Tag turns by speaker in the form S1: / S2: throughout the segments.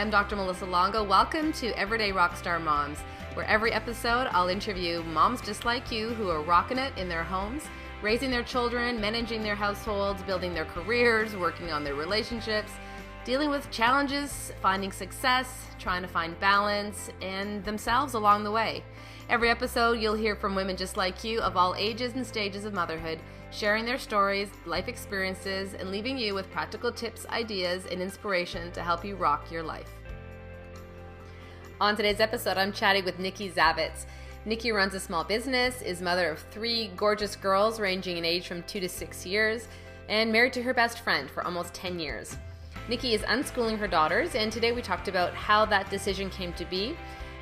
S1: I'm Dr. Melissa. Welcome to Everyday Rockstar Moms, where every episode I'll interview moms just like you who are rocking it in their homes, raising their children, managing their households, building their careers, working on their relationships, dealing with challenges, finding success, trying to find balance, and themselves along the way. Every episode you'll hear from women just like you of all ages and stages of motherhood, sharing their stories, life experiences, and leaving you with practical tips, ideas, and inspiration to help you rock your life. On today's episode, I'm chatting with Nikki Zavitz. Nikki runs a small business, is mother of 3 gorgeous girls ranging in age from 2 to 6 years, and married to her best friend for almost 10 years. Nikki is unschooling her daughters, and today we talked about how that decision came to be,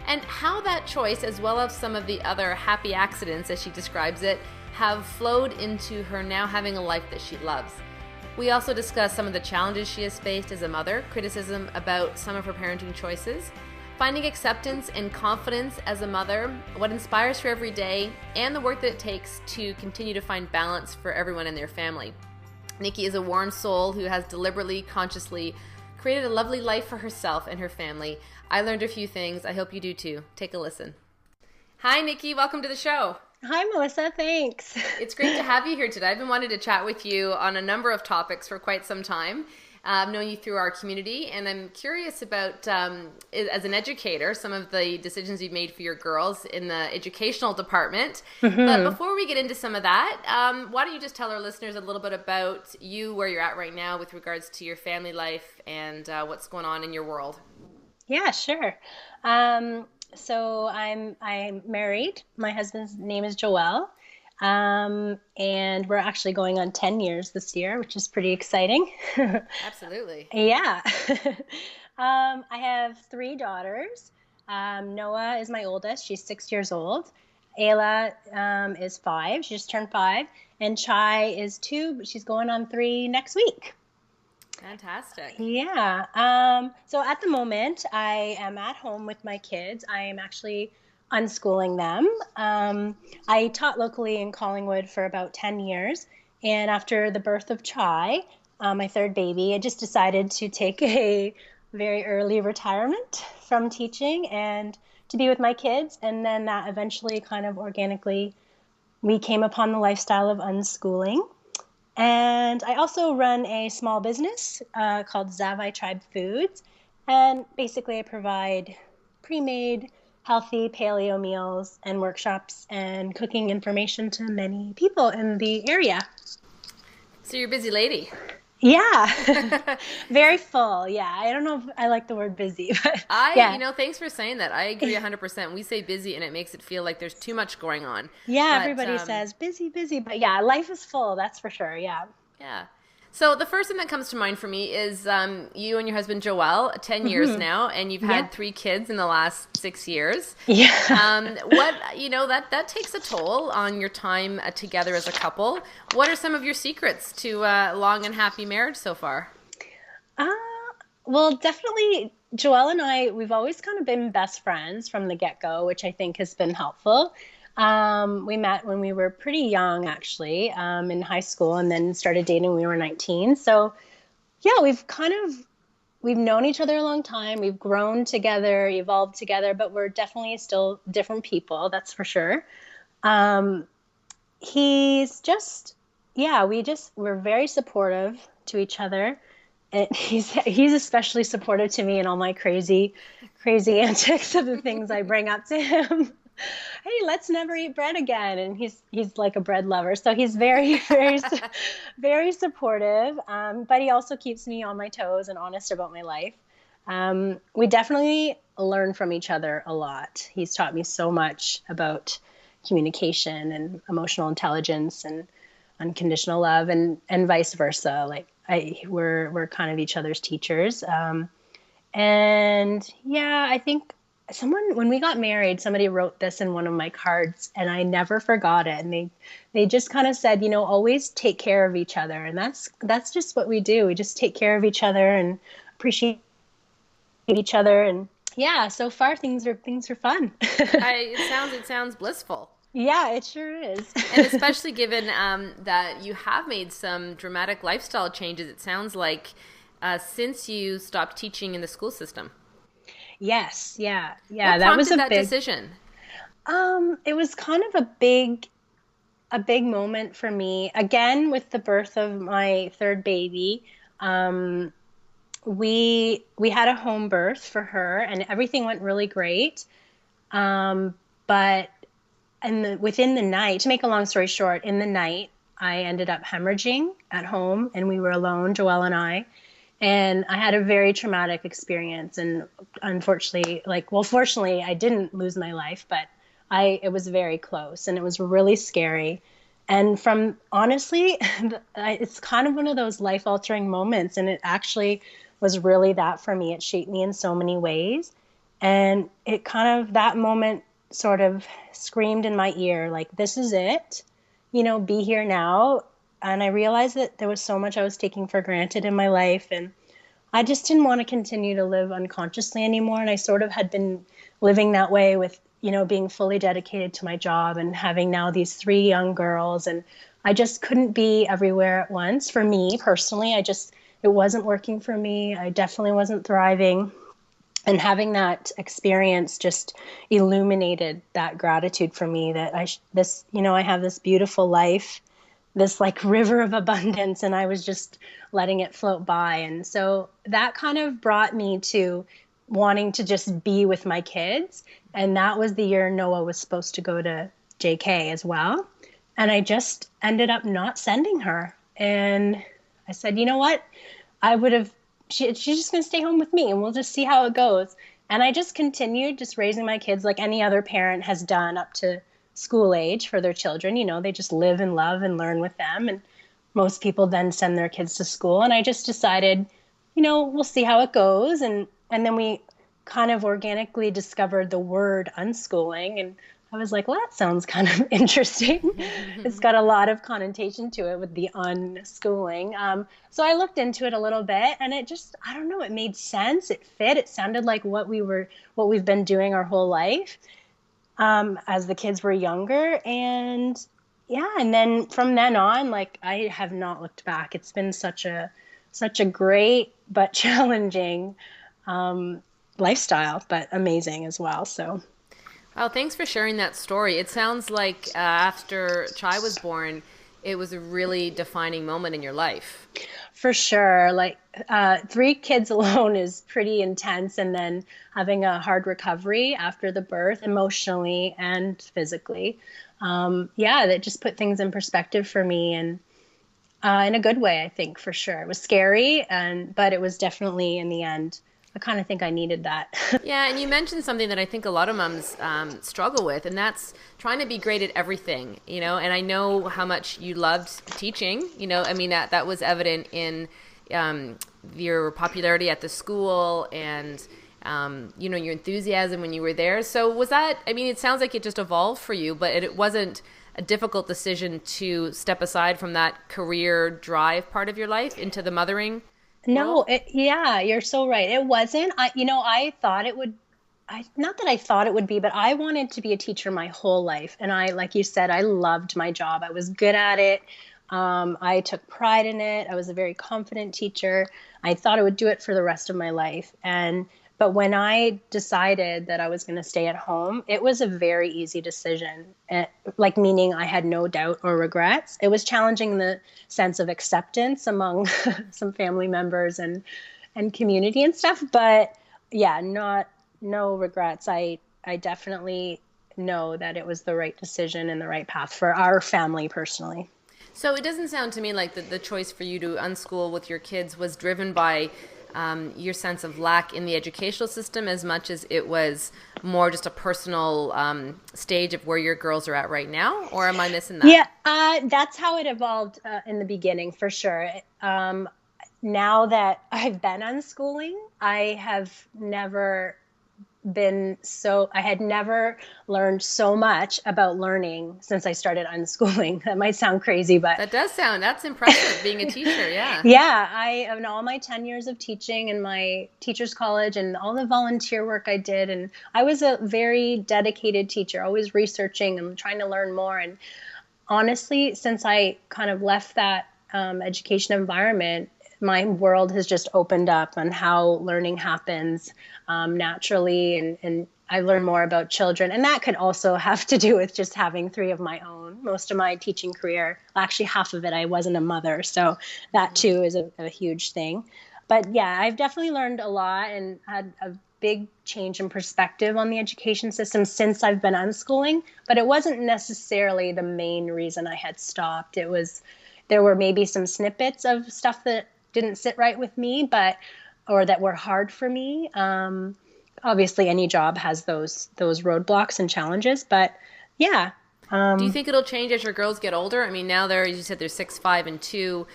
S1: and how that choice, as well as some of the other happy accidents, as she describes it, have flowed into her now having a life that she loves. We also discuss some of the challenges she has faced as a mother, criticism about some of her parenting choices, finding acceptance and confidence as a mother, what inspires her every day, and the work that it takes to continue to find balance for everyone in their family. Nikki is a warm soul who has deliberately, consciously created a lovely life for herself and her family. I learned a few things. I hope you do too. Take a listen. Hi, Nikki. Welcome to the show.
S2: Hi, Melissa. Thanks.
S1: It's great to have you here today. I've been wanting to chat with you on a number of topics for quite some time. I've known you through our community, and I'm curious about, as an educator, some of the decisions you've made for your girls in the educational department. Mm-hmm. But before we get into some of that, why don't you just tell our listeners a little bit about you, where you're at right now with regards to your family life and what's going on in your world?
S2: Yeah, sure. So I'm married. My husband's name is Joel. And we're actually going on 10 years this year, which is pretty exciting.
S1: Absolutely.
S2: Yeah. I have 3 daughters. Noah is my oldest. She's 6 years old. Ayla is 5. She just turned 5. And Chai is 2, but she's going on 3 next week.
S1: Fantastic.
S2: Yeah. So at the moment, I am at home with my kids. I am actually unschooling them. I taught locally in Collingwood for about 10 years. And after the birth of Chai, my 3rd baby, I just decided to take a very early retirement from teaching and to be with my kids. And then that eventually kind of organically, we came upon the lifestyle of unschooling. And I also run a small business called Zavitz Tribe Foods. And basically I provide pre-made healthy paleo meals and workshops and cooking information to many people in the area.
S1: So you're a busy lady.
S2: Yeah. Very full. Yeah. I don't know if I like the word busy, but
S1: thanks for saying that. I agree 100%. We say busy and it makes it feel like there's too much going on.
S2: Yeah. But everybody says busy, but yeah, life is full. That's for sure. Yeah.
S1: Yeah. So the first thing that comes to mind for me is you and your husband Joel, 10 years now, and you've had 3 kids in the last 6 years.
S2: Yeah.
S1: That takes a toll on your time together as a couple. What are some of your secrets to a long and happy marriage so far?
S2: Well, definitely Joel and I, we've always kind of been best friends from the get-go, which I think has been helpful. We met when we were pretty young, actually, in high school, and then started dating when we were 19. So, yeah, we've known each other a long time. We've grown together, evolved together, but we're definitely still different people. That's for sure. He's just, we're very supportive to each other. And he's especially supportive to me in all my crazy antics of the things I bring up to him. Hey, let's never eat bread again. And he's like a bread lover. So he's very, very, very supportive. But he also keeps me on my toes and honest about my life. We definitely learn from each other a lot. He's taught me so much about communication and emotional intelligence and unconditional love and vice versa. Like we're kind of each other's teachers. I think when we got married, somebody wrote this in one of my cards and I never forgot it. And they just kind of said, always take care of each other. And that's just what we do. We just take care of each other and appreciate each other. And yeah, so far things are fun.
S1: It sounds blissful.
S2: Yeah, it sure is.
S1: And especially given that you have made some dramatic lifestyle changes, it sounds like since you stopped teaching in the school system.
S2: Yes. Yeah. Yeah.
S1: What
S2: That was
S1: prompted
S2: a
S1: that
S2: big,
S1: decision?
S2: it was kind of a big moment for me. Again, with the birth of my third baby, um, we had a home birth for her, and everything went really great. But within the night, to make a long story short, in the night, I ended up hemorrhaging at home, and we were alone, Joelle and I. And I had a very traumatic experience, and unfortunately, fortunately, I didn't lose my life, but it was very close, and it was really scary. And from honestly, it's kind of one of those life-altering moments, and it actually was really that for me. It shaped me in so many ways, and it kind of that moment sort of screamed in my ear, like, this is it, be here now. And I realized that there was so much I was taking for granted in my life, and I just didn't want to continue to live unconsciously anymore. And I sort of had been living that way with, being fully dedicated to my job and having now these three young girls. And I just couldn't be everywhere at once. For me personally, it wasn't working for me. I definitely wasn't thriving. And having that experience just illuminated that gratitude for me that I have this beautiful life, this like river of abundance, and I was just letting it float by. And so that kind of brought me to wanting to just be with my kids. And that was the year Noah was supposed to go to JK as well. And I just ended up not sending her. And I said, you know what? I would have, she's just going to stay home with me, and we'll just see how it goes. And I just continued just raising my kids like any other parent has done up to school age for their children. They just live and love and learn with them. And most people then send their kids to school. And I just decided, we'll see how it goes. And then we kind of organically discovered the word unschooling. And I was like, well, that sounds kind of interesting. It's got a lot of connotation to it with the unschooling. So I looked into it a little bit, and it just, I don't know, it made sense. It fit. It sounded like what we've been doing our whole life as the kids were younger. And yeah, and then from then on, like, I have not looked back. It's been such a great but challenging lifestyle, but amazing as well. So.
S1: Oh, thanks for sharing that story. It sounds like after Chai was born, it was a really defining moment in your life.
S2: For sure. Like 3 kids alone is pretty intense. And then having a hard recovery after the birth, emotionally and physically. That just put things in perspective for me, and in a good way, I think, for sure. It was scary, but it was definitely, in the end, I kind of think I needed that.
S1: Yeah, and you mentioned something that I think a lot of moms struggle with, and that's trying to be great at everything, and I know how much you loved teaching, I mean, that was evident in your popularity at the school and, your enthusiasm when you were there. So was that, I mean, it sounds like it just evolved for you, but it wasn't a difficult decision to step aside from that career drive part of your life into the mothering?
S2: No, yeah, you're so right. It wasn't. I thought it would. Not that I thought it would be, but I wanted to be a teacher my whole life. And like you said, I loved my job. I was good at it. I took pride in it. I was a very confident teacher. I thought I would do it for the rest of my life. But when I decided that I was going to stay at home, it was a very easy decision. Like, meaning I had no doubt or regrets. It was challenging the sense of acceptance among some family members and community and stuff. But yeah, no regrets. I definitely know that it was the right decision and the right path for our family personally.
S1: So it doesn't sound to me like the choice for you to unschool with your kids was driven by your sense of lack in the educational system as much as it was more just a personal stage of where your girls are at right now? Or am I missing that?
S2: Yeah, that's how it evolved in the beginning, for sure. Now that I've been unschooling, I had never learned so much about learning since I started unschooling. That might sound crazy, but
S1: that's impressive being a teacher. Yeah.
S2: Yeah. In all my 10 years of teaching and my teacher's college and all the volunteer work I did. And I was a very dedicated teacher, always researching and trying to learn more. And honestly, since I kind of left that education environment, my world has just opened up on how learning happens naturally, and I learn more about children. And that could also have to do with just having 3 of my own. Most of my teaching career, actually half of it, I wasn't a mother. So that too is a huge thing. But yeah, I've definitely learned a lot and had a big change in perspective on the education system since I've been unschooling. But it wasn't necessarily the main reason I had stopped. There were maybe some snippets of stuff that didn't sit right with me, or that were hard for me. Obviously, any job has those roadblocks and challenges, but yeah.
S1: Do you think it'll change as your girls get older? I mean, now as you said, they're 6, 5, and 2.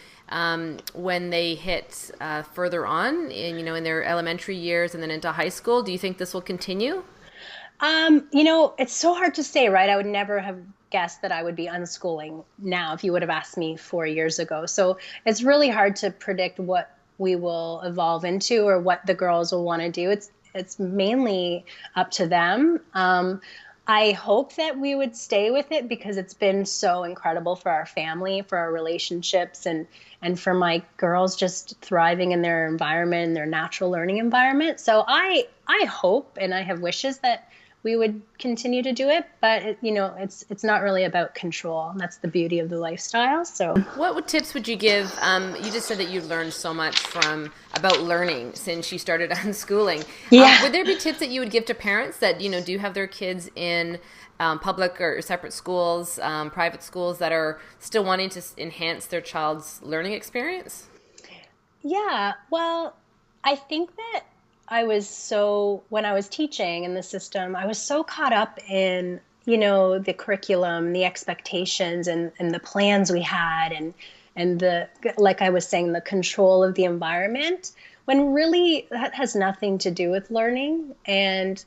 S1: When they hit further on in their elementary years and then into high school, do you think this will continue?
S2: It's so hard to say, right? I would never have guessed that I would be unschooling now if you would have asked me 4 years ago. So it's really hard to predict what we will evolve into or what the girls will want to do. It's mainly up to them. I hope that we would stay with it because it's been so incredible for our family, for our relationships, and for my girls just thriving in their environment, their natural learning environment. So I hope and I have wishes that we would continue to do it, but it's not really about control. That's the beauty of the lifestyle. So
S1: what tips would you give? You just said that you've learned so much about learning since you started unschooling.
S2: Yeah.
S1: Would there be tips that you would give to parents that do have their kids in public or separate schools, private schools, that are still wanting to enhance their child's learning experience?
S2: Yeah, well, I think that when I was teaching in the system, I was so caught up in, the curriculum, the expectations and the plans we had and like I was saying, the control of the environment, when really that has nothing to do with learning. And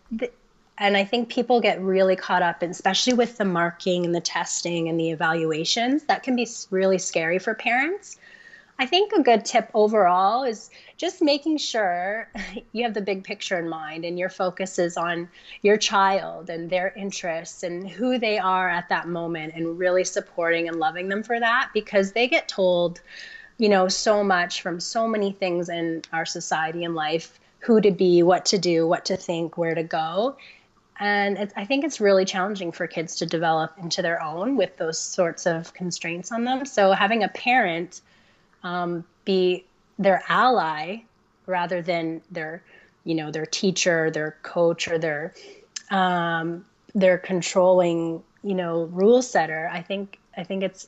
S2: I think people get really caught up, especially with the marking and the testing and the evaluations. That can be really scary for parents. I think a good tip overall is just making sure you have the big picture in mind and your focus is on your child and their interests and who they are at that moment, and really supporting and loving them for that, because they get told, so much from so many things in our society and life, who to be, what to do, what to think, where to go. And I think it's really challenging for kids to develop into their own with those sorts of constraints on them. So having a parent be their ally rather than their teacher, their coach, or their controlling, rule setter. I think it's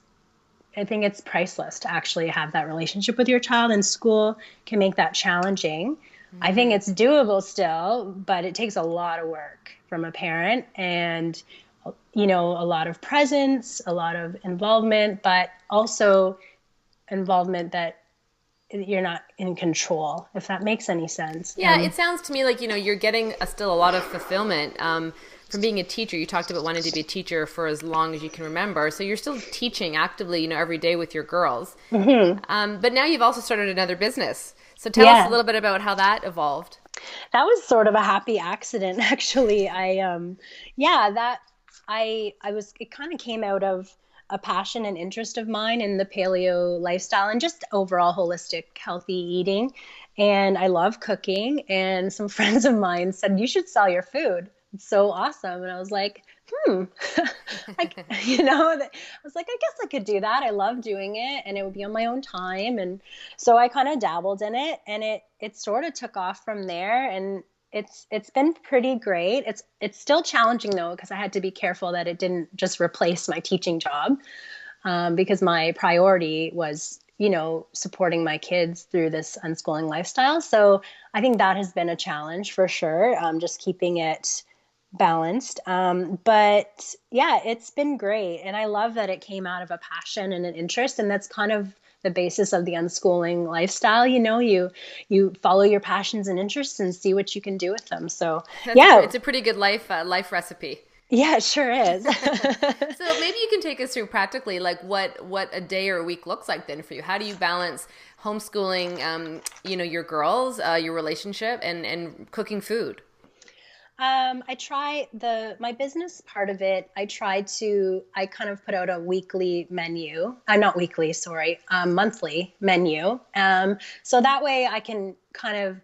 S2: priceless to actually have that relationship with your child, and school can make that challenging. Mm-hmm. I think it's doable still, but it takes a lot of work from a parent and, a lot of presence, a lot of involvement, but also involvement that you're not in control, if that makes any sense.
S1: Yeah, it sounds to me like, you're getting still a lot of fulfillment from being a teacher. You talked about wanting to be a teacher for as long as you can remember. So you're still teaching actively, every day with your girls. Mm-hmm. But now you've also started another business. So tell us a little bit about how that evolved.
S2: That was sort of a happy accident, actually. It kind of came out of a passion and interest of mine in the paleo lifestyle and just overall holistic, healthy eating. And I love cooking. And some friends of mine said, you should sell your food. It's so awesome. And I was like, I was like, I guess I could do that. I love doing it and it would be on my own time. And so I kind of dabbled in it, and it sort of took off from there. And it's been pretty great. It's still challenging though, because I had to be careful that it didn't just replace my teaching job, because my priority was, supporting my kids through this unschooling lifestyle. So I think that has been a challenge for sure, just keeping it balanced. But yeah, it's been great. And I love that it came out of a passion and an interest. And that's kind of the basis of the unschooling lifestyle. You follow your passions and interests and see what you can do with them. So
S1: it's a pretty good life recipe.
S2: Yeah, it sure is.
S1: So maybe you can take us through practically, like what a day or a week looks like then for you. How do you balance homeschooling, your girls, your relationship, and cooking food?
S2: I try my business part of it. I kind of put out a weekly menu. Not weekly, sorry, monthly menu. So that way I can kind of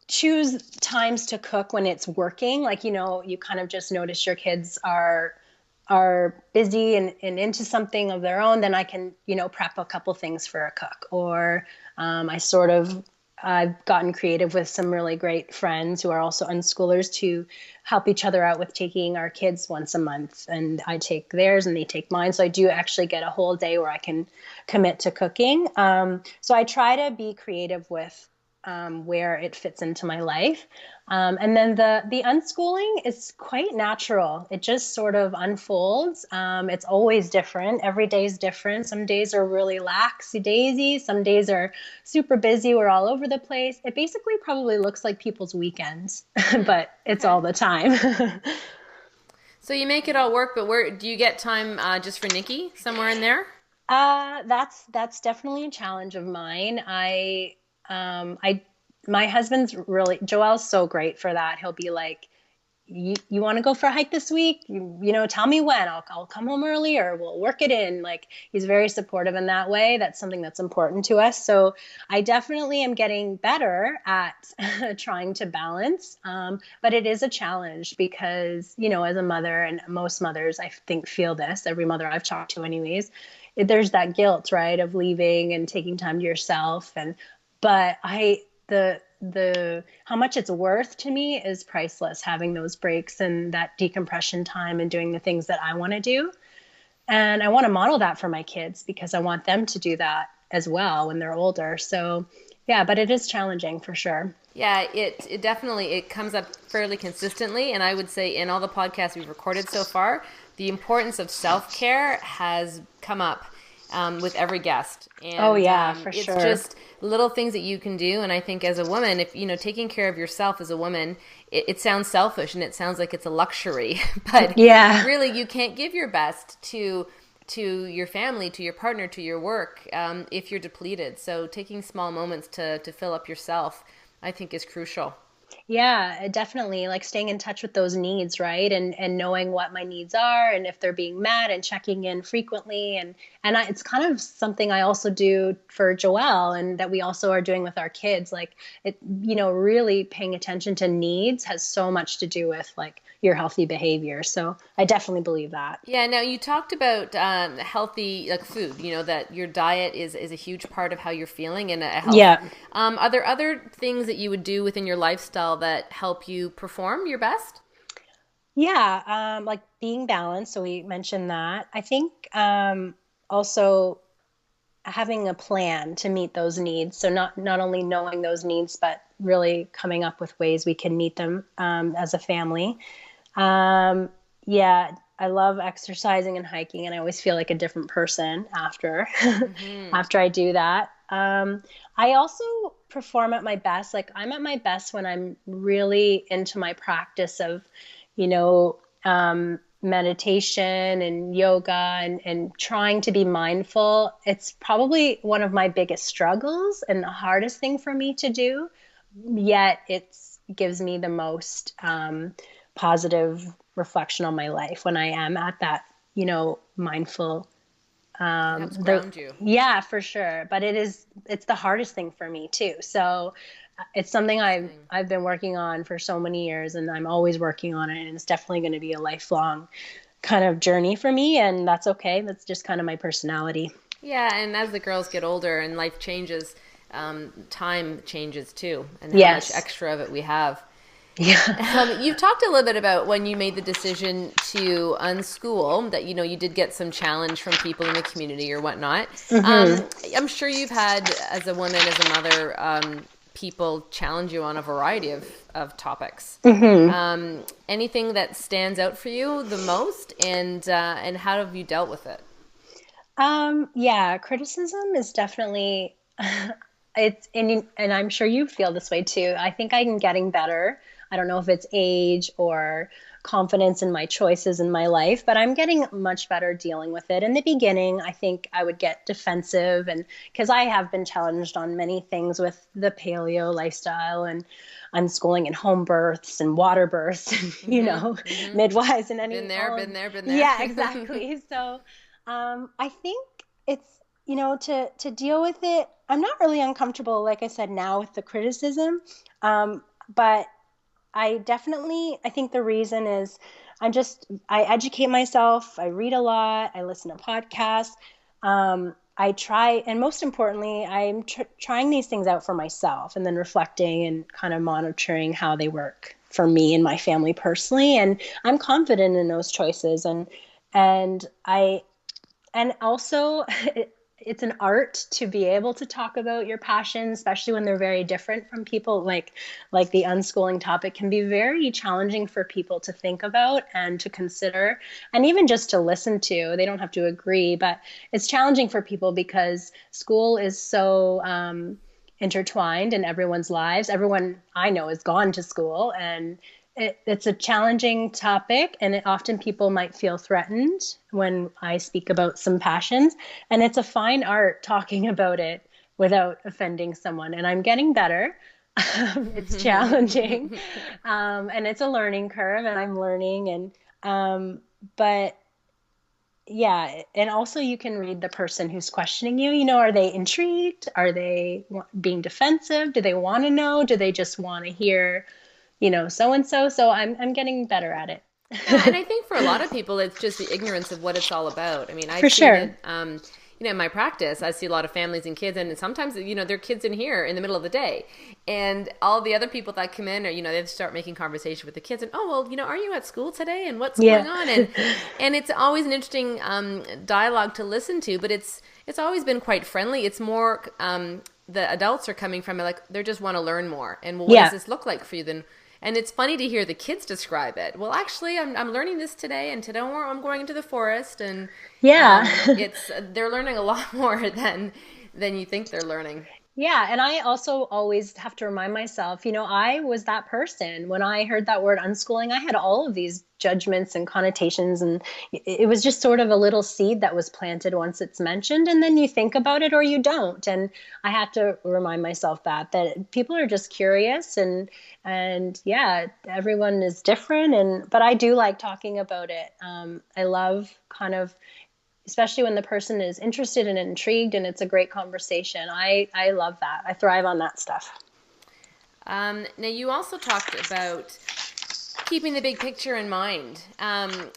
S2: choose times to cook when it's working. Like, you kind of just notice your kids are busy and into something of their own, then I can, prep a couple things for a cook. Or I've gotten creative with some really great friends who are also unschoolers to help each other out with taking our kids once a month. And I take theirs and they take mine. So I do actually get a whole day where I can commit to cooking. So I try to be creative with where it fits into my life. And then the unschooling is quite natural. It just sort of unfolds. It's always different. Every day is different. Some days are really laxy-daisy. Some days are super busy. We're all over the place. It basically probably looks like people's weekends, but it's all the time.
S1: So you make it all work, but where do you get time just for Nikki? Somewhere in there?
S2: That's definitely a challenge of mine. My husband's Joel's so great for that. He'll be like, you want to go for a hike this week? Tell me when. I'll come home early or we'll work it in. Like, he's very supportive in that way. That's something that's important to us. So I definitely am getting better at trying to balance. But it is a challenge because, as a mother, and most mothers, I think, feel this, every mother I've talked to anyways, there's that guilt, right, of leaving and taking time to yourself. But the how much it's worth to me is priceless, having those breaks and that decompression time and doing the things that I want to do. And I want to model that for my kids because I want them to do that as well when they're older. So yeah, but it is challenging for sure.
S1: Yeah, it definitely, it comes up fairly consistently. And I would say in all the podcasts we've recorded so far, the importance of self-care has come up with every guest. And,
S2: oh yeah, for sure.
S1: It's just little things that you can do. And I think as a woman, if taking care of yourself as a woman, it sounds selfish and it sounds like it's a luxury, but
S2: yeah,
S1: really you can't give your best to your family, to your partner, to your work if you're depleted. So taking small moments to fill up yourself, I think, is crucial.
S2: Yeah, definitely. Like staying in touch with those needs, right? And knowing what my needs are and if they're being met and checking in frequently. It's kind of something I also do for Joelle and that we also are doing with our kids. Like really paying attention to needs has so much to do with like your healthy behavior. So I definitely believe that.
S1: Yeah. Now you talked about healthy like food, that your diet is a huge part of how you're feeling and a health.
S2: Yeah.
S1: Are there other things that you would do within your lifestyle that help you perform your best?
S2: Yeah. Like being balanced. So we mentioned that. I think also having a plan to meet those needs. So not only knowing those needs, but really coming up with ways we can meet them as a family. Yeah, I love exercising and hiking, and I always feel like a different person after after I do that. I also perform at my best. Like I'm at my best when I'm really into my practice of, meditation and yoga and trying to be mindful. It's probably one of my biggest struggles and the hardest thing for me to do, yet it gives me the most positive reflection on my life when I am at that, mindful.
S1: Helps ground you.
S2: Yeah, for sure. But it's the hardest thing for me too. So it's something I've been working on for so many years, and I'm always working on it. And it's definitely going to be a lifelong kind of journey for me, and that's okay. That's just kind of my personality.
S1: Yeah, and as the girls get older and life changes, time changes too, and how much extra of it we have.
S2: Yeah.
S1: You've talked a little bit about when you made the decision to unschool that, you did get some challenge from people in the community or whatnot. I'm sure you've had, as a woman, as a mother, people challenge you on a variety of topics. Anything that stands out for you the most, and how have you dealt with it?
S2: Yeah, criticism is definitely and I'm sure you feel this way too. I think I'm getting better. I don't know if it's age or confidence in my choices in my life, but I'm getting much better dealing with it. In the beginning, I think I would get defensive, and because I have been challenged on many things with the paleo lifestyle and unschooling and home births and water births and, midwives and
S1: Been there.
S2: Yeah, exactly. So I think it's, to deal with it, I'm not really uncomfortable, like I said, now with the criticism. But I think the reason is I educate myself, I read a lot, I listen to podcasts. I try, and most importantly, I'm trying these things out for myself and then reflecting and kind of monitoring how they work for me and my family personally. And I'm confident in those choices. And also it's an art to be able to talk about your passions, especially when they're very different from people. Like the unschooling topic can be very challenging for people to think about and to consider, and even just to listen to. They don't have to agree, but it's challenging for people because school is so intertwined in everyone's lives. Everyone I know has gone to school, and it's a challenging topic, and often people might feel threatened when I speak about some passions. And it's a fine art talking about it without offending someone. And I'm getting better. It's challenging, and it's a learning curve, and I'm learning. But yeah, and also you can read the person who's questioning you. Are they intrigued? Are they being defensive? Do they want to know? Do they just want to hear so-and-so. So I'm getting better at it.
S1: Yeah, and I think for a lot of people, it's just the ignorance of what it's all about. I mean, I've
S2: For
S1: seen
S2: sure.
S1: it, in my practice, I see a lot of families and kids, and sometimes, there are kids in here in the middle of the day, and all the other people that come in, or, they start making conversation with the kids, and, oh, well, are you at school today, and what's going on? And it's always an interesting dialogue to listen to, but it's always been quite friendly. It's more, the adults are coming from it, like, they just want to learn more, and well, what does this look like for you then? And it's funny to hear the kids describe it. Well, actually, I'm learning this today, and today I'm going into the forest, and they're learning a lot more than you think they're learning.
S2: Yeah, and I also always have to remind myself, I was that person. When I heard that word unschooling, I had all of these judgments and connotations, and it was just sort of a little seed that was planted once it's mentioned, and then you think about it or you don't. And I have to remind myself that people are just curious, and yeah, everyone is different, but I do like talking about it. I love kind of, especially when the person is interested and intrigued and it's a great conversation. I love that. I thrive on that stuff.
S1: Now, you also talked about keeping the big picture in mind.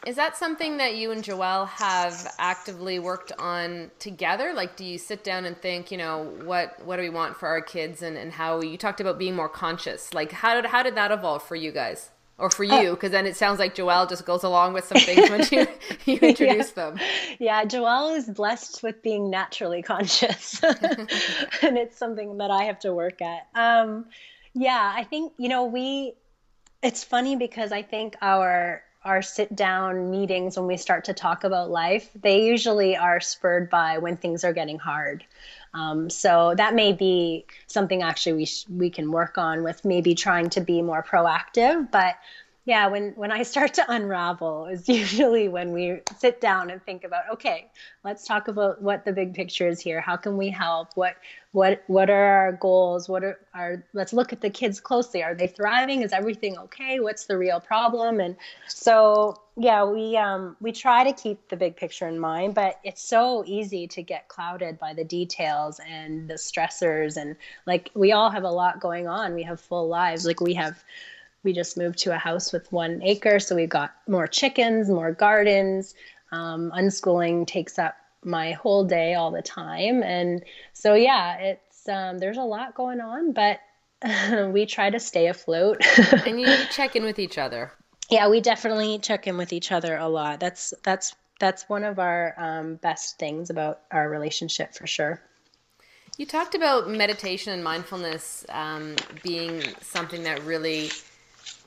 S1: Is that something that you and Joelle have actively worked on together? Like, do you sit down and think, what do we want for our kids, and how you talked about being more conscious? Like, how did that evolve for you guys? Or for you, because then it sounds like Joelle just goes along with some things when you introduce them. Yeah,
S2: Joelle is blessed with being naturally conscious. And it's something that I have to work at. I think, it's funny because I think our sit-down meetings when we start to talk about life, they usually are spurred by when things are getting hard. So that may be something actually we can work on with, maybe trying to be more proactive. But yeah, when I start to unravel is usually when we sit down and think about, okay, let's talk about what the big picture is here. How can we help? What are our goals? Let's look at the kids closely. Are they thriving? Is everything okay? What's the real problem? And so, yeah, we try to keep the big picture in mind, but it's so easy to get clouded by the details and the stressors. And like, we all have a lot going on. We have full lives. Like we just moved to a house with 1 acre. So we've got more chickens, more gardens. Unschooling takes up my whole day all the time. And so, yeah, it's, there's a lot going on, but we try to stay afloat.
S1: And you check in with each other.
S2: Yeah, we definitely check in with each other a lot. That's one of our best things about our relationship, for sure.
S1: You talked about meditation and mindfulness being something that really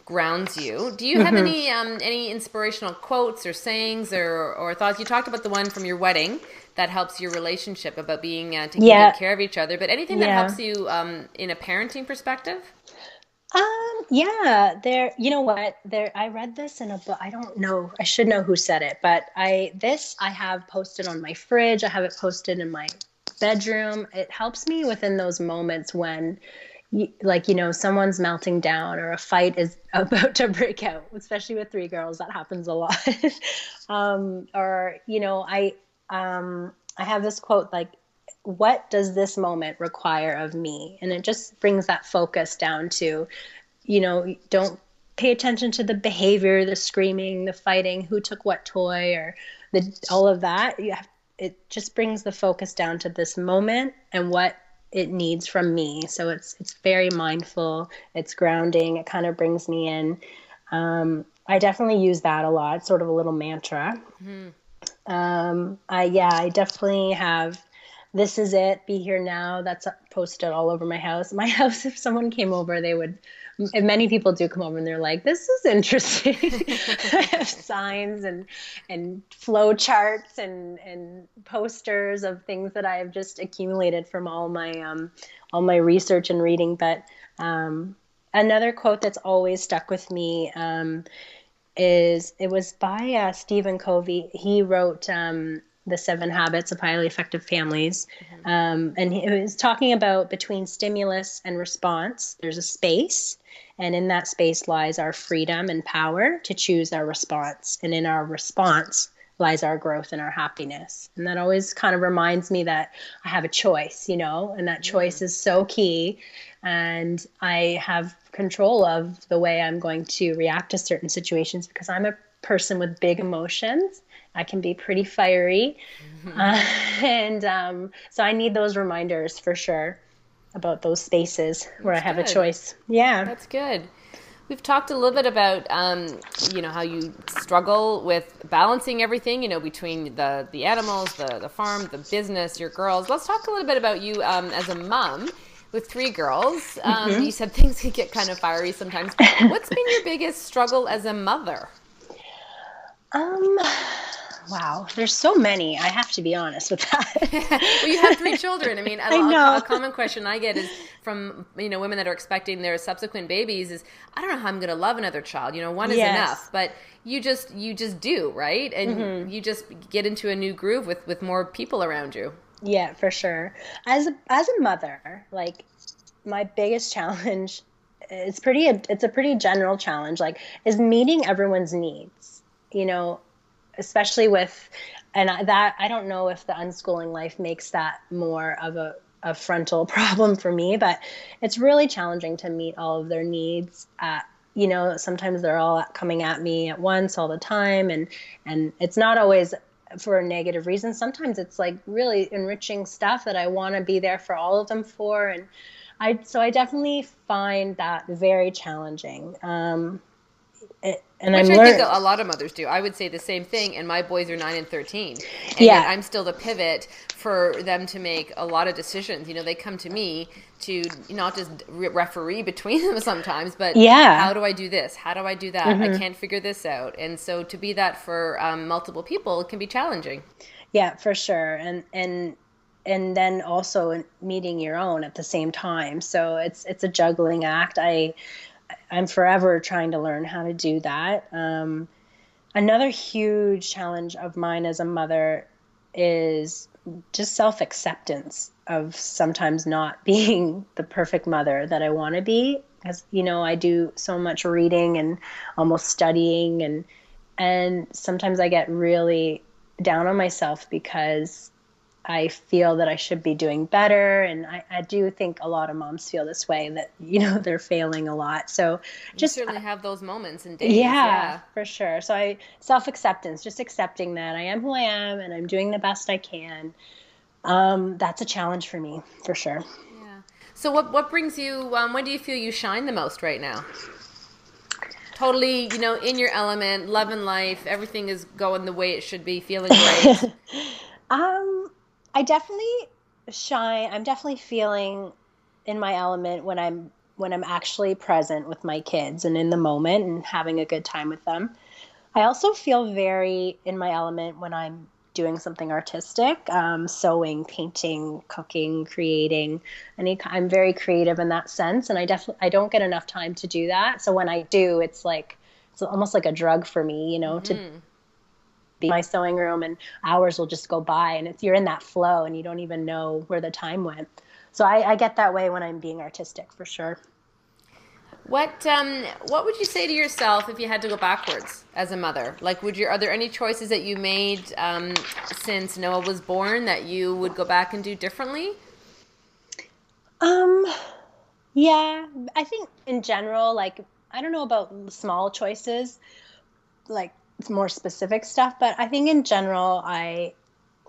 S1: grounds you. Do you have any inspirational quotes or sayings or thoughts? You talked about the one from your wedding that helps your relationship, about being taking good care of each other, but anything that helps you in a parenting perspective?
S2: Yeah, you know what, I read this in a book. I don't know, I should know who said it, but I have posted on my fridge. I have it posted in my bedroom. It helps me within those moments when someone's melting down or a fight is about to break out, especially with three girls. That happens a lot. Or, I have this quote, like, what does this moment require of me? And it just brings that focus down to, don't pay attention to the behavior, the screaming, the fighting, who took what toy, or all of that. It just brings the focus down to this moment and what it needs from me. So it's very mindful. It's grounding. It kind of brings me in. I definitely use that a lot. It's sort of a little mantra.
S1: Mm-hmm.
S2: I definitely have "This is it, be here now." That's posted all over my house. My house, if someone came over, if many people do come over and they're like, "This is interesting." I have signs and flow charts and posters of things that I have just accumulated from all my research and reading. But another quote that's always stuck with me, it was by Stephen Covey. He wrote The 7 Habits of Highly Effective Families. And he was talking about between stimulus and response, there's a space. And in that space lies our freedom and power to choose our response. And in our response lies our growth and our happiness. And that always kind of reminds me that I have a choice, and that choice is so key. And I have control of the way I'm going to react to certain situations, because I'm a person with big emotions. I can be pretty fiery. So I need those reminders for sure about those spaces where I have a choice. Yeah.
S1: That's good. We've talked a little bit about, how you struggle with balancing everything, between the animals, the farm, the business, your girls. Let's talk a little bit about you as a mom with 3 girls. You said things can get kind of fiery sometimes. What's been your biggest struggle as a mother?
S2: Wow, there's so many. I have to be honest with that.
S1: Well, you have 3 children. I mean,
S2: I know.
S1: a common question I get is from women that are expecting their subsequent babies is, I don't know how I'm going to love another child. One is enough, but you just do, right? And you just get into a new groove with more people around you.
S2: Yeah, for sure. As a mother, like, my biggest challenge, it's a pretty general challenge, like, is meeting everyone's needs. Especially I don't know if the unschooling life makes that more of a frontal problem for me, but it's really challenging to meet all of their needs. Sometimes they're all coming at me at once all the time, and it's not always for a negative reason. Sometimes it's like really enriching stuff that I want to be there for all of them for. And I definitely find that very challenging.
S1: Which I think a lot of mothers do. I would say the same thing, and my boys are 9 and 13. And yet I'm still the pivot for them to make a lot of decisions. They come to me to not just referee between them sometimes, but how do I do this? How do I do that? I can't figure this out. And so to be that for multiple people can be challenging.
S2: Yeah, for sure. And then also meeting your own at the same time. So it's a juggling act. I'm forever trying to learn how to do that. Another huge challenge of mine as a mother is just self-acceptance of sometimes not being the perfect mother that I want to be. Because, I do so much reading and almost studying, and sometimes I get really down on myself because I feel that I should be doing better. And I do think a lot of moms feel this way, that, they're failing a lot. So
S1: you certainly have those moments and days.
S2: Yeah, for sure. So self-acceptance, just accepting that I am who I am and I'm doing the best I can. That's a challenge for me, for sure.
S1: Yeah. So what brings you, when do you feel you shine the most right now? Totally, in your element, loving life, everything is going the way it should be, feeling great.
S2: I definitely shine. I'm definitely feeling in my element when I'm actually present with my kids and in the moment and having a good time with them. I also feel very in my element when I'm doing something artistic, sewing, painting, cooking, creating. I'm very creative in that sense, and I don't get enough time to do that. So when I do, it's almost like a drug for me, to be in my sewing room, and hours will just go by, and you're in that flow and you don't even know where the time went. So I get that way when I'm being artistic, for sure.
S1: What would you say to yourself if you had to go backwards as a mother? Like, are there any choices that you made since Noah was born that you would go back and do differently?
S2: Yeah, I think in general, like, I don't know about small choices, like more specific stuff, but I think in general,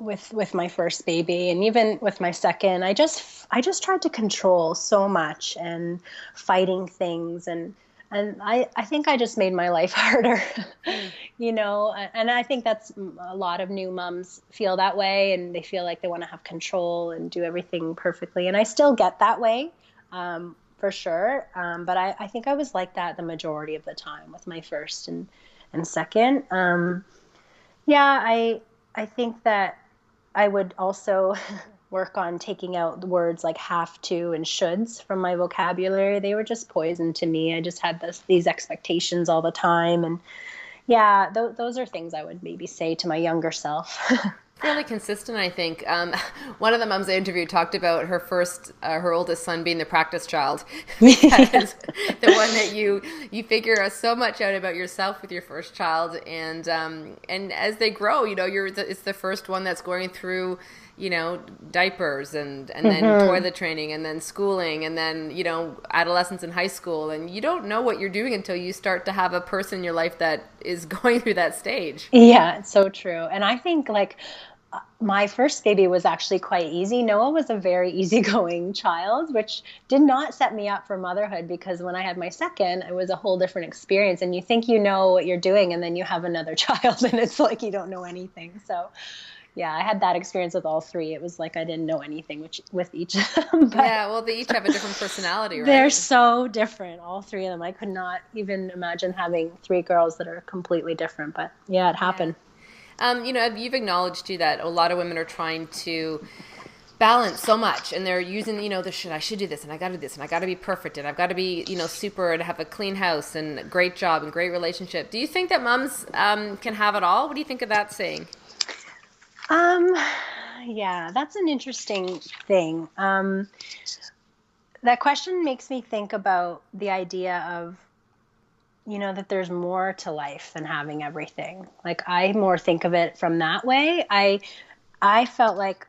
S2: with my first baby and even with my second, I just tried to control so much and fighting things, and I think I just made my life harder. And I think that's a lot of new moms feel that way, and they feel like they want to have control and do everything perfectly, and I still get that way, for sure, but I think I was like that the majority of the time with my first and second. Yeah, I think that I would also work on taking out the words like have to and shoulds from my vocabulary. They were just poison to me. I just had these expectations all the time. And yeah, those are things I would maybe say to my younger self.
S1: Fairly consistent, I think. One of the moms I interviewed talked about her oldest son being the practice child. Because the one that you figure so much out about yourself with your first child, and as they grow, it's the first one that's going through, diapers and then toilet training and then schooling and then, adolescence in high school. And you don't know what you're doing until you start to have a person in your life that is going through that stage.
S2: Yeah, it's so true. And I think like my first baby was actually quite easy. Noah was a very easygoing child, which did not set me up for motherhood, because when I had my second, it was a whole different experience. And you think you know what you're doing, and then you have another child and it's like you don't know anything. So yeah, I had that experience with all three. It was like I didn't know anything with each of them.
S1: Yeah, well, they each have a different personality, right?
S2: They're so different, all three of them. I could not even imagine having three girls that are completely different. But yeah, it happened.
S1: Yeah. You've acknowledged too that a lot of women are trying to balance so much, and they're using, I should do this, and I got to do this, and I got to be perfect, and I've got to be, super, and have a clean house, and a great job, and great relationship. Do you think that moms can have it all? What do you think of that saying?
S2: Yeah, that's an interesting thing. That question makes me think about the idea of, that there's more to life than having everything. Like, I more think of it from that way. I felt like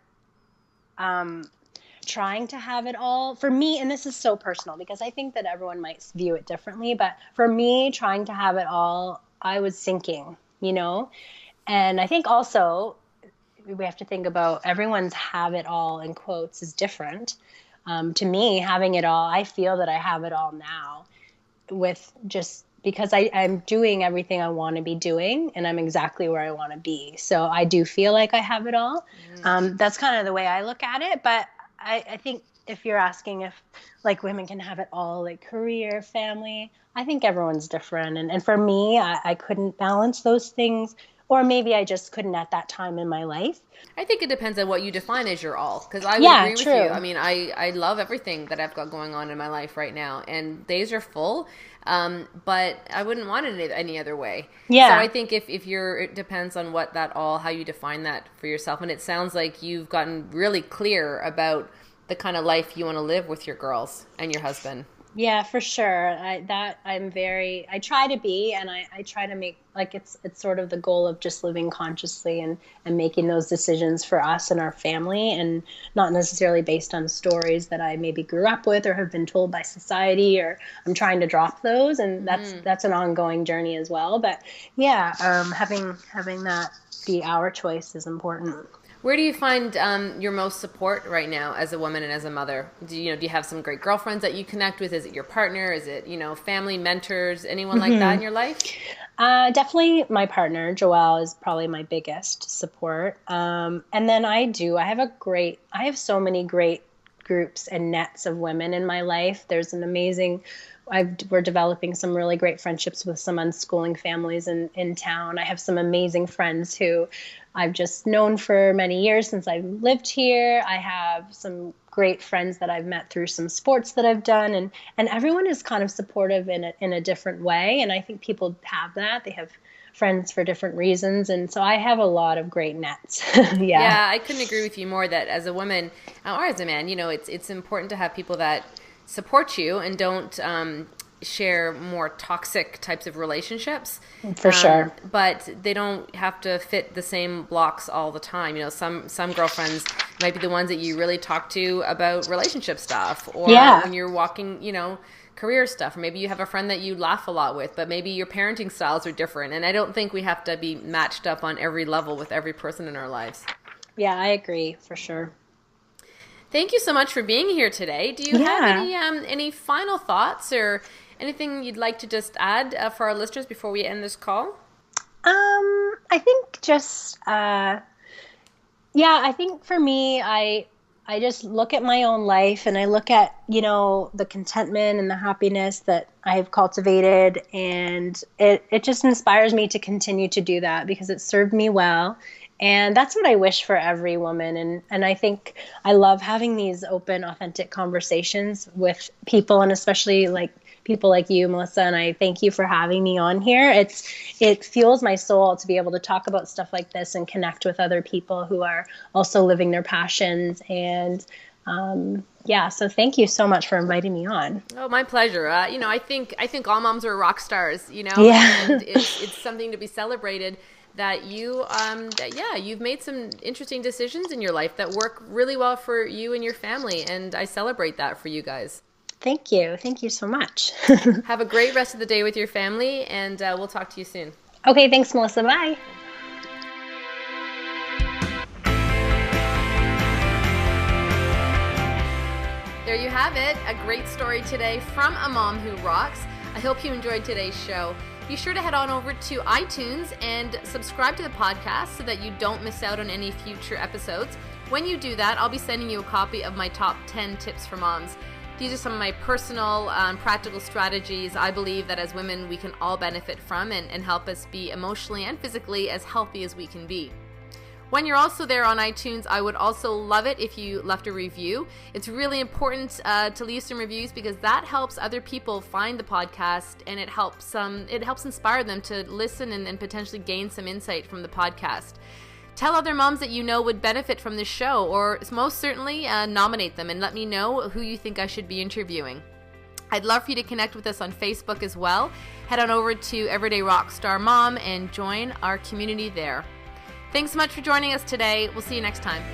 S2: trying to have it all for me, and this is so personal because I think that everyone might view it differently, but for me, trying to have it all, I was sinking, and I think also we have to think about everyone's have it all in quotes is different. To me, having it all, I feel that I have it all now, with just because I'm doing everything I want to be doing, and I'm exactly where I want to be. So I do feel like I have it all. That's kind of the way I look at it. But I think if you're asking if like women can have it all, like career, family, I think everyone's different. And for me, I couldn't balance those things, or maybe I just couldn't at that time in my life.
S1: I think it depends on what you define as your all, because I would agree with you. I mean, I love everything that I've got going on in my life right now, and days are full, but I wouldn't want it any other way. Yeah. So I think if it depends on what that all, how you define that for yourself, and it sounds like you've gotten really clear about the kind of life you want to live with your girls and your husband.
S2: Yeah, for sure. I try to be, and I try to make, like, it's sort of the goal of just living consciously and making those decisions for us and our family, and not necessarily based on stories that I maybe grew up with or have been told by society, or I'm trying to drop those. And that's an ongoing journey as well. But yeah, having that be our choice is important.
S1: Where do you find your most support right now as a woman and as a mother? Do you have some great girlfriends that you connect with? Is it your partner? Is it, family, mentors, anyone like that in your life?
S2: Definitely my partner, Joelle, is probably my biggest support. And then I have so many great groups and nets of women in my life. There's an amazing we're developing some really great friendships with some unschooling families in town. I have some amazing friends who I've just known for many years since I've lived here. I have some great friends that I've met through some sports that I've done, and everyone is kind of supportive in a different way. And I think people have that. They have friends for different reasons, and so I have a lot of great nets.
S1: Yeah, I couldn't agree with you more that as a woman or as a man, it's important to have people that support you and don't share more toxic types of relationships.
S2: For sure.
S1: But they don't have to fit the same blocks all the time. Some girlfriends might be the ones that you really talk to about relationship stuff, or when you're walking, career stuff, or maybe you have a friend that you laugh a lot with, but maybe your parenting styles are different. And I don't think we have to be matched up on every level with every person in our lives.
S2: Yeah, I agree, for sure.
S1: Thank you so much for being here today. Do you have any final thoughts or anything you'd like to just add for our listeners before we end this call?
S2: I think just, I think for me, I just look at my own life and I look at, the contentment and the happiness that I've cultivated. And it just inspires me to continue to do that because it served me well. And that's what I wish for every woman. And I think I love having these open, authentic conversations with people, and especially like people like you, Melissa. And I thank you for having me on here. It fuels my soul to be able to talk about stuff like this and connect with other people who are also living their passions. And so thank you so much for inviting me on.
S1: Oh, my pleasure. I think all moms are rock stars, and it's something to be celebrated that you've made some interesting decisions in your life that work really well for you and your family. And I celebrate that for you guys.
S2: Thank you. Thank you so much.
S1: Have a great rest of the day with your family, and we'll talk to you soon.
S2: Okay. Thanks, Melissa. Bye.
S1: There you have it. A great story today from a mom who rocks. I hope you enjoyed today's show. Be sure to head on over to iTunes and subscribe to the podcast so that you don't miss out on any future episodes. When you do that, I'll be sending you a copy of my top 10 tips for moms. These are some of my personal practical strategies I believe that as women we can all benefit from and help us be emotionally and physically as healthy as we can be. When you're also there on iTunes, I would also love it if you left a review. It's really important to leave some reviews because that helps other people find the podcast, and it helps inspire them to listen and potentially gain some insight from the podcast. Tell other moms that you know would benefit from this show, or most certainly nominate them and let me know who you think I should be interviewing. I'd love for you to connect with us on Facebook as well. Head on over to Everyday Rockstar Mom and join our community there. Thanks so much for joining us today. We'll see you next time.